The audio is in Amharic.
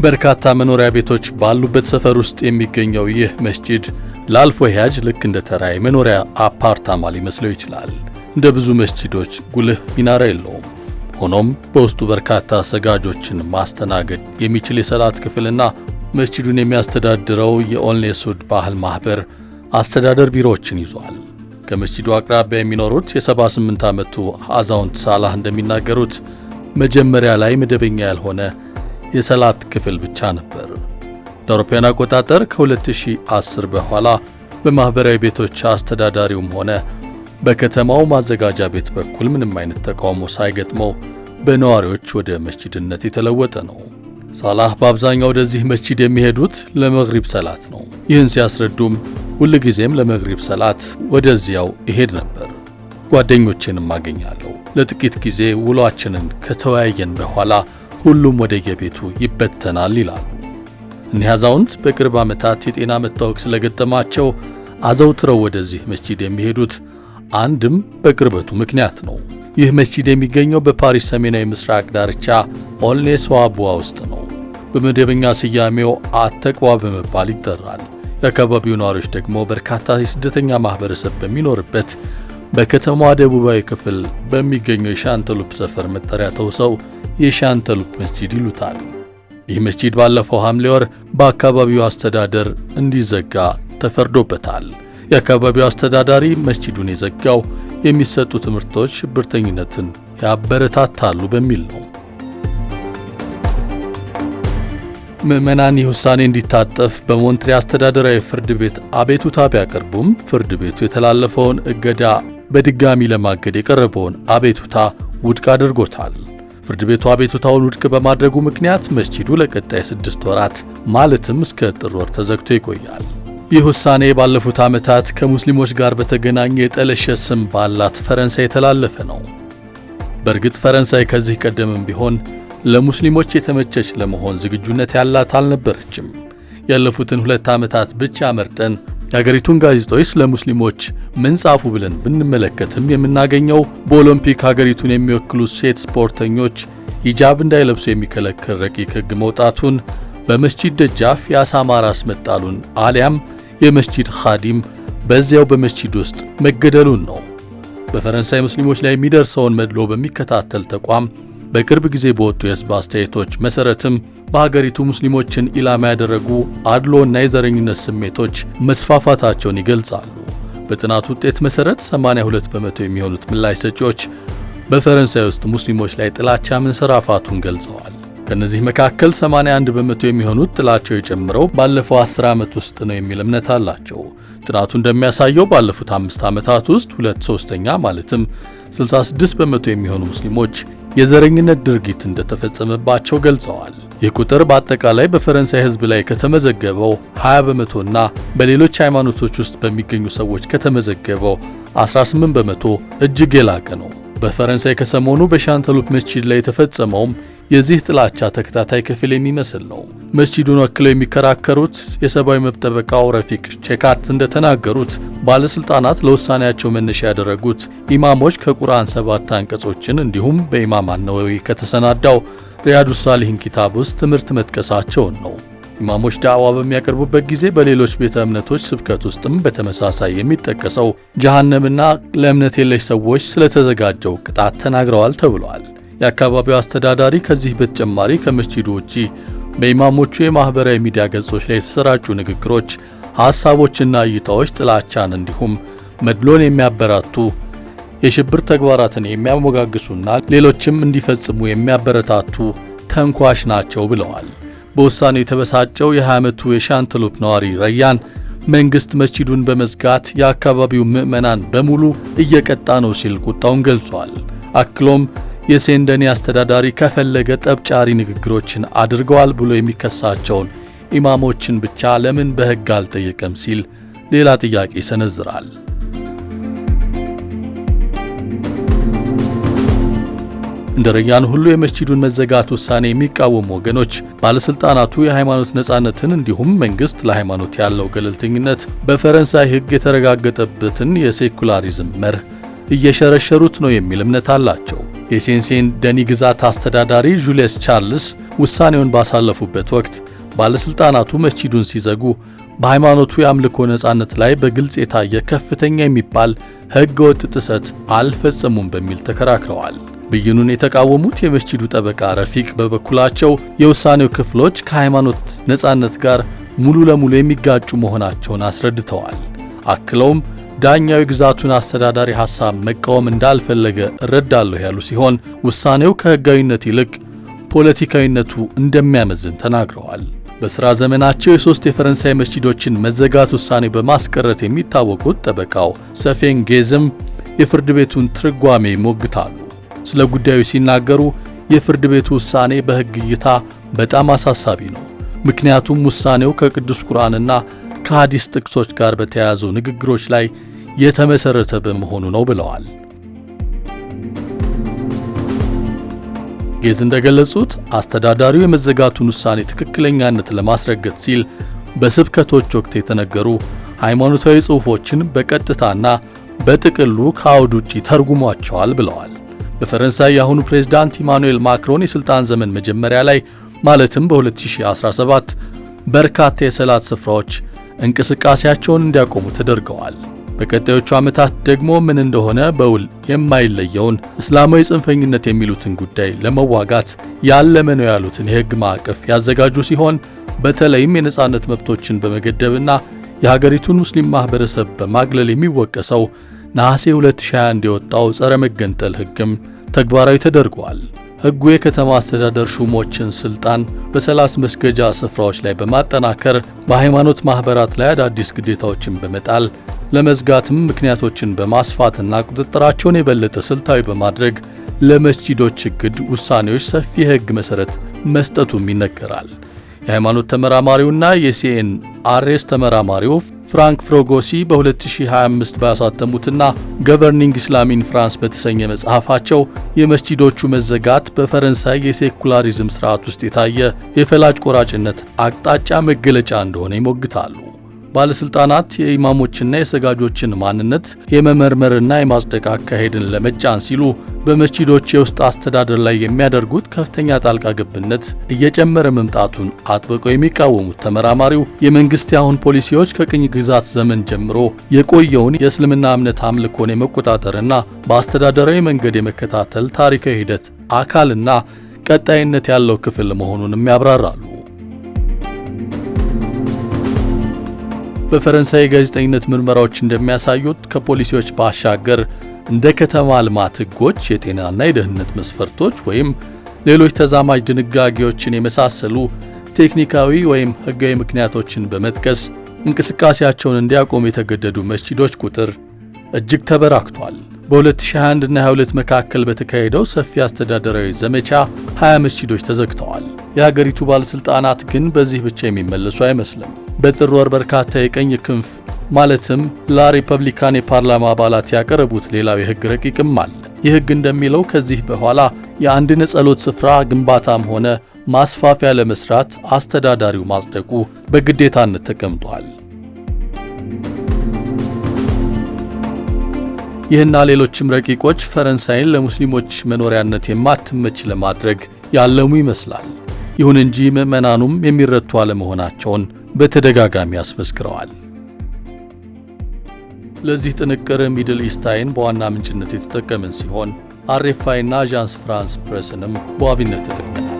በርካታ መኖሪያ ቤቶች ባሉበት ሰፈር ውስጥ የሚገኘው ይህ መስጂድ ላልፎ ሂያጅ ልክ እንደ ተራ መኖሪያ አፓርታማ ሊመስለው ይችላል። እንደ ብዙ መስጂዶች ጉልህ ሚናራ የለውም። ሆኖም በውስጡ በርካታ ሰጋጆችን ማስተናገድ የሚችል የሰላት ክፍልና መስጂዱን የሚያስተዳድረው የኦልኔሱድ ባህል ማህበር አስተዳደር ቢሮዎችን ይዟል። ከመስጂዱ አቅራቢያ የሚኖሩት የ78 ዓመቱ አዛውንት ሳላህ እንደሚናገሩት መጀመሪያ ላይ መደበኛ ያልሆነ የሰላት ክፍል ብቻ ነበር። ለአውሮፓውያን አቆጣጠር ከ2010 በኋላ በማህበራዊ ቤቶች አስተዳዳሪውም ሆነ በከተማው ማዘጋጃ ቤት በኩል ምንም አይነት ተቃውሞ ሳይገጥመው በነዋሪዎች ወደ መስጂድነት የተለወጠ ነው። ሳላህ በአብዛኛው ወደዚህ መስጂድ የሚሄዱት ለመግሪብ ሰላት ነው። ይህን ሲያስረዱም ሁልጊዜም ለመግሪብ ሰላት ወደዚያው ይሄድ ነበር። ጓደኞቼንም አገኛለሁ። ለጥቂት ጊዜ ውሏችንን ከተወያየን በኋላ ሁሉም ወደ የቤቱ ይበተናል ይላሉ። እኒህ አዛውንት በቅርብ ዓመታት የጤና መታወክ ስለገጠማቸው አዘውትረው ወደዚህ መስጂድ የሚሄዱት አንድም በቅርበቱ ምክንያት ነው። ይህ መስጂድ የሚገኘው በፓሪስ ሰሜናዊ ምስራቅ ዳርቻ ኦልኔ-ሷ-ቡዋ ውስጥ ነው። በመደበኛ ስያሜው አተቅዋ በመባል ይጠራል። የአካባቢው ነዋሪዎች ደግሞ በርካታ የስደተኛ ማህበረሰብ በሚኖርበት በከተማዋ ደቡባዊ ክፍል በሚገኘው የሻንተሉፕ ሰፈር መጠሪያ ተውሰው የሻንተሉፕ መስጂድ ይሉታል። ይህ መስጂድ ባለፈው ሐምሌ ወር በአካባቢው አስተዳደር እንዲዘጋ ተፈርዶበታል። የአካባቢው አስተዳዳሪ መስጂዱን የዘጋው የሚሰጡ ትምህርቶች ሽብርተኝነትን ያበረታታሉ በሚል ነው። ምዕመናን ይህ ውሳኔ እንዲታጠፍ በሞንትሬ አስተዳደራዊ ፍርድ ቤት አቤቱታ ቢያቀርቡም ፍርድ ቤቱ የተላለፈውን እገዳ በድጋሚ ለማገድ የቀረበውን አቤቱታ ውድቅ አድርጎታል። ፍርድ ቤቱ አቤቱታውን ውድቅ በማድረጉ ምክንያት መስጂዱ ለቀጣይ 6 ወራት ማለትም እስከ ጥር ወር ተዘግቶ ይቆያል። ይህ ውሳኔ ባለፉት ዓመታት ከሙስሊሞች ጋር በተገናኘ የጠለሸ ስም ባላት ፈረንሳይ የተላለፈ ነው። በእርግጥ ፈረንሳይ ከዚህ ቀደምም ቢሆን ለሙስሊሞች የተመቸች ለመሆን ዝግጁነት ያላት አልነበረችም። ያለፉትን 2 ዓመታት ብቻ መርጠን የሀገሪቱን ጋዜጦች ስለ ሙስሊሞች ምን ጻፉ ብለን ብንመለከትም የምናገኘው በኦሎምፒክ ሀገሪቱን የሚወክሉ ሴት ስፖርተኞች ሂጃብ እንዳይለብሱ የሚከለክል ረቂቅ ሕግ መውጣቱን፣ በመስጂድ ደጃፍ የአሳማ ራስ መጣሉን አሊያም የመስጂድ ኻዲም በዚያው በመስጂድ ውስጥ መገደሉን ነው። በፈረንሳይ ሙስሊሞች ላይ የሚደርሰውን መድሎ በሚከታተል ተቋም በቅርብ ጊዜ በወጡ የሕዝብ አስተያየቶች መሰረትም በሀገሪቱ ሙስሊሞችን ኢላማ ያደረጉ አድሎና የዘረኝነት ስሜቶች መስፋፋታቸውን ይገልጻሉ። በጥናቱ ውጤት መሰረት 82 በመቶ የሚሆኑት ምላሽ ሰጪዎች በፈረንሳይ ውስጥ ሙስሊሞች ላይ ጥላቻ መንሰራፋቱን ገልጸዋል። ከነዚህ መካከል 81 በመቶ የሚሆኑት ጥላቻው የጨመረው ባለፈው 10 ዓመት ውስጥ ነው የሚል እምነት አላቸው። ጥናቱ እንደሚያሳየው ባለፉት 5 ዓመታት ውስጥ 2/3 ማለትም 66 በመቶ የሚሆኑ ሙስሊሞች የዘረኝነት ድርጊት እንደተፈጸመባቸው ገልጸዋል። ይህ ቁጥር በአጠቃላይ በፈረንሳይ ሕዝብ ላይ ከተመዘገበው 20 በመቶና በሌሎች ሃይማኖቶች ውስጥ በሚገኙ ሰዎች ከተመዘገበው 18 በመቶ እጅግ የላቀ ነው። በፈረንሳይ ከሰሞኑ በሻንተሉፕ መስጂድ ላይ የተፈጸመውም የዚህ ጥላቻ ተከታታይ ክፍል የሚመስል ነው። መስጂዱን ወክለው የሚከራከሩት የሰብአዊ መብት ጠበቃው ረፊቅ ቼካት እንደተናገሩት ባለስልጣናት ለውሳኔያቸው መነሻ ያደረጉት ኢማሞች ከቁርአን 7 አንቀጾችን እንዲሁም በኢማም አነወዊ ከተሰናዳው ሪያዱ ሳሊሂን ኪታብ ውስጥ ትምህርት መጥቀሳቸውን ነው። ኢማሞች ዳዕዋ በሚያቀርቡበት ጊዜ በሌሎች ቤተ እምነቶች ስብከት ውስጥም በተመሳሳይ የሚጠቀሰው ጀሃነምና ለእምነት የለሽ ሰዎች ስለተዘጋጀው ቅጣት ተናግረዋል ተብሏል። የአካባቢው አስተዳዳሪ ከዚህ በተጨማሪ ከመስጂዱ ውጪ በኢማሞቹ የማህበራዊ ሚዲያ ገጾች ላይ የተሰራጩ ንግግሮች፣ ሐሳቦችና እይታዎች ጥላቻን እንዲሁም መድሎን የሚያበራቱ የሽብር ተግባራትን የሚያሞጋግሱና ሌሎችም እንዲፈጽሙ የሚያበረታቱ ተንኳሽ ናቸው ብለዋል። በውሳኔው የተበሳጨው የ20 ዓመቱ የሻንተሉፕ ነዋሪ ረያን መንግስት መስጂዱን በመዝጋት የአካባቢው ምዕመናን በሙሉ እየቀጣ ነው ሲል ቁጣውን ገልጿል። አክሎም የሴንደኒ አስተዳዳሪ ከፈለገ ጠብጫሪ ንግግሮችን አድርገዋል ብሎ የሚከሳቸውን ኢማሞችን ብቻ ለምን በሕግ አልጠየቀም ሲል ሌላ ጥያቄ ይሰነዝራል። እንደ ረያን ሁሉ የመስጂዱን መዘጋት ውሳኔ የሚቃወሙ ወገኖች ባለስልጣናቱ የሃይማኖት ነጻነትን እንዲሁም መንግስት ለሃይማኖት ያለው ገለልተኝነት በፈረንሳይ ሕግ የተረጋገጠበትን የሴኩላሪዝም መርህ እየሸረሸሩት ነው የሚል እምነት አላቸው። የሴንሴን ደኒ ግዛት አስተዳዳሪ ጁልየስ ቻርልስ ውሳኔውን ባሳለፉበት ወቅት ባለስልጣናቱ መስጂዱን ሲዘጉ በሃይማኖቱ የአምልኮ ነጻነት ላይ በግልጽ የታየ ከፍተኛ የሚባል ሕገወጥ ጥሰት አልፈጸሙም በሚል ተከራክረዋል። ብይኑን የተቃወሙት የመስጂዱ ጠበቃ ረፊቅ በበኩላቸው የውሳኔው ክፍሎች ከሃይማኖት ነጻነት ጋር ሙሉ ለሙሉ የሚጋጩ መሆናቸውን አስረድተዋል። አክለውም ዳኛው የግዛቱን አስተዳዳሪ ሐሳብ መቃወም እንዳልፈለገ እረዳለሁ ያሉ ሲሆን ውሳኔው ከሕጋዊነት ይልቅ ፖለቲካዊነቱ እንደሚያመዝን ተናግረዋል። በሥራ ዘመናቸው የሦስት የፈረንሳይ መስጂዶችን መዘጋት ውሳኔ በማስቀረት የሚታወቁት ጠበቃው ሰፌን ጌዝም የፍርድ ቤቱን ትርጓሜ ይሞግታሉ። ስለ ጉዳዩ ሲናገሩ የፍርድ ቤቱ ውሳኔ በሕግ እይታ በጣም አሳሳቢ ነው፣ ምክንያቱም ውሳኔው ከቅዱስ ቁርአንና ከሐዲስ ጥቅሶች ጋር በተያያዙ ንግግሮች ላይ የተመሰረተ በመሆኑ ነው ብለዋል። ጌዝ እንደገለጹት አስተዳዳሪው የመዘጋቱን ውሳኔ ትክክለኛነት ለማስረገጥ ሲል በስብከቶች ወቅት የተነገሩ ሃይማኖታዊ ጽሑፎችን በቀጥታና በጥቅሉ ከአውድ ውጪ ተርጉሟቸዋል ብለዋል። በፈረንሳይ የአሁኑ ፕሬዝዳንት ኢማኑኤል ማክሮን የሥልጣን ዘመን መጀመሪያ ላይ ማለትም በ2017 በርካታ የሰላት ስፍራዎች እንቅስቃሴያቸውን እንዲያቆሙ ተደርገዋል። በቀጣዮቹ ዓመታት ደግሞ ምን እንደሆነ በውል የማይለየውን እስላማዊ ጽንፈኝነት የሚሉትን ጉዳይ ለመዋጋት ያለመ ነው ያሉትን የሕግ ማዕቀፍ ያዘጋጁ ሲሆን በተለይም የነጻነት መብቶችን በመገደብና የሀገሪቱን ሙስሊም ማህበረሰብ በማግለል የሚወቀሰው ነሐሴ 2021 የወጣው ጸረ መገንጠል ሕግም ተግባራዊ ተደርጓል። ሕጉ የከተማ አስተዳደር ሹሞችን ስልጣን በሰላት መስገጃ ስፍራዎች ላይ በማጠናከር በሃይማኖት ማህበራት ላይ አዳዲስ ግዴታዎችን በመጣል ለመዝጋትም ምክንያቶችን በማስፋትና ቁጥጥራቸውን የበለጠ ስልታዊ በማድረግ ለመስጂዶች እግድ ውሳኔዎች ሰፊ የሕግ መሠረት መስጠቱም ይነገራል። የሃይማኖት ተመራማሪውና የሲኤንአርኤስ ተመራማሪው ፍራንክ ፍሮጎሲ በ2025 ባሳተሙትና ገቨርኒንግ ኢስላም ኢን ፍራንስ በተሰኘ መጽሐፋቸው የመስጂዶቹ መዘጋት በፈረንሳይ የሴኩላሪዝም ስርዓት ውስጥ የታየ የፈላጭ ቆራጭነት አቅጣጫ መገለጫ እንደሆነ ይሞግታሉ። ባለስልጣናት የኢማሞችና የሰጋጆችን ማንነት የመመርመርና የማጽደቅ አካሄድን ለመጫን ሲሉ በመስጂዶች የውስጥ አስተዳደር ላይ የሚያደርጉት ከፍተኛ ጣልቃ ገብነት እየጨመረ መምጣቱን አጥብቀው የሚቃወሙት ተመራማሪው የመንግስት የአሁን ፖሊሲዎች ከቅኝ ግዛት ዘመን ጀምሮ የቆየውን የእስልምና እምነት አምልኮን የመቆጣጠርና በአስተዳደራዊ መንገድ የመከታተል ታሪካዊ ሂደት አካልና ቀጣይነት ያለው ክፍል መሆኑንም ያብራራሉ። በፈረንሳይ የጋዜጠኝነት ምርመራዎች እንደሚያሳዩት ከፖሊሲዎች ባሻገር እንደ ከተማ ልማት ሕጎች፣ የጤናና የደህንነት መስፈርቶች ወይም ሌሎች ተዛማጅ ድንጋጌዎችን የመሳሰሉ ቴክኒካዊ ወይም ሕጋዊ ምክንያቶችን በመጥቀስ እንቅስቃሴያቸውን እንዲያቆሙ የተገደዱ መስጂዶች ቁጥር እጅግ ተበራክቷል። በ2021 እና 22 መካከል በተካሄደው ሰፊ አስተዳደራዊ ዘመቻ 20 መስጂዶች ተዘግተዋል። የሀገሪቱ ባለስልጣናት ግን በዚህ ብቻ የሚመለሱ አይመስልም። በጥር ወር በርካታ የቀኝ ክንፍ ማለትም ለሪፐብሊካን የፓርላማ አባላት ያቀረቡት ሌላው የሕግ ረቂቅም አለ። ይህ ሕግ እንደሚለው ከዚህ በኋላ የአንድን የጸሎት ስፍራ ግንባታም ሆነ ማስፋፊያ ለመስራት አስተዳዳሪው ማጽደቁ በግዴታነት ተቀምጧል። ይህና ሌሎችም ረቂቆች ፈረንሳይን ለሙስሊሞች መኖሪያነት የማትመች ለማድረግ ያለሙ ይመስላል። ይሁን እንጂ ምዕመናኑም የሚረቱ አለመሆናቸውን በተደጋጋሚ አስመስክረዋል። ለዚህ ጥንቅር ሚድል ኢስት አይን በዋና ምንጭነት የተጠቀምን ሲሆን አርኤፍአይ እና አዣንስ ፍራንስ ፕሬስንም በዋቢነት ተጠቅመናል።